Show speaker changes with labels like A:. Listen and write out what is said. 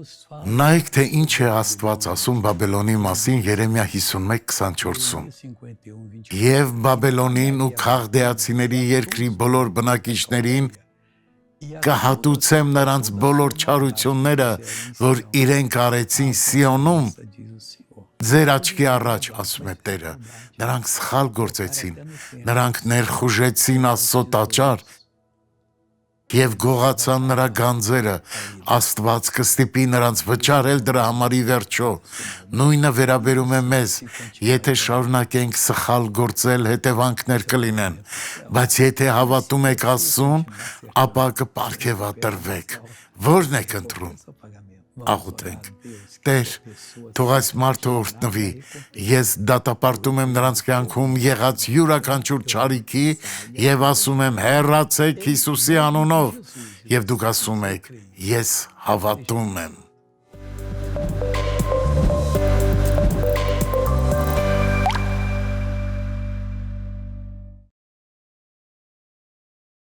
A: Նայեք, թե ինչ է Աստված ասում Բաբելոնի մասին Երեմիա 51:24-ում. «Եվ Բաբելոնին ու քաղդեացիների երկրի բոլոր բնակիչներին կհատուցեմ նրանց բոլոր չարությունները, որ իրենք արեցին Սիոնում, ձեր աչքի առաջ, ասում է Տերը, նրանք սխալ գործեցին, նրանք ներխուժեցին Աստծո տաճար և գողացան նրա գանձերը, Աստված կստիպի նրանց վճարել դրա համար ի վերջո, նույնը վերաբերում է մեզ, եթե շարունակենք սխալ գործել, հետևանքներ կլինեն, բայց եթե հավատում եք Աստծուն, ապա կպարգևատրվեք, ո՞րն եք ընտրում»։ Աղոթենք. Տեր, թող այս մարդը օրհնվի, ես դատապարտում եմ նրանց կյանքում եղած յուրաքանչյուր չարիքի և ասում եմ հեռացեք Հիսուսի անունով, և դուք ասում եք ես հավատում եմ։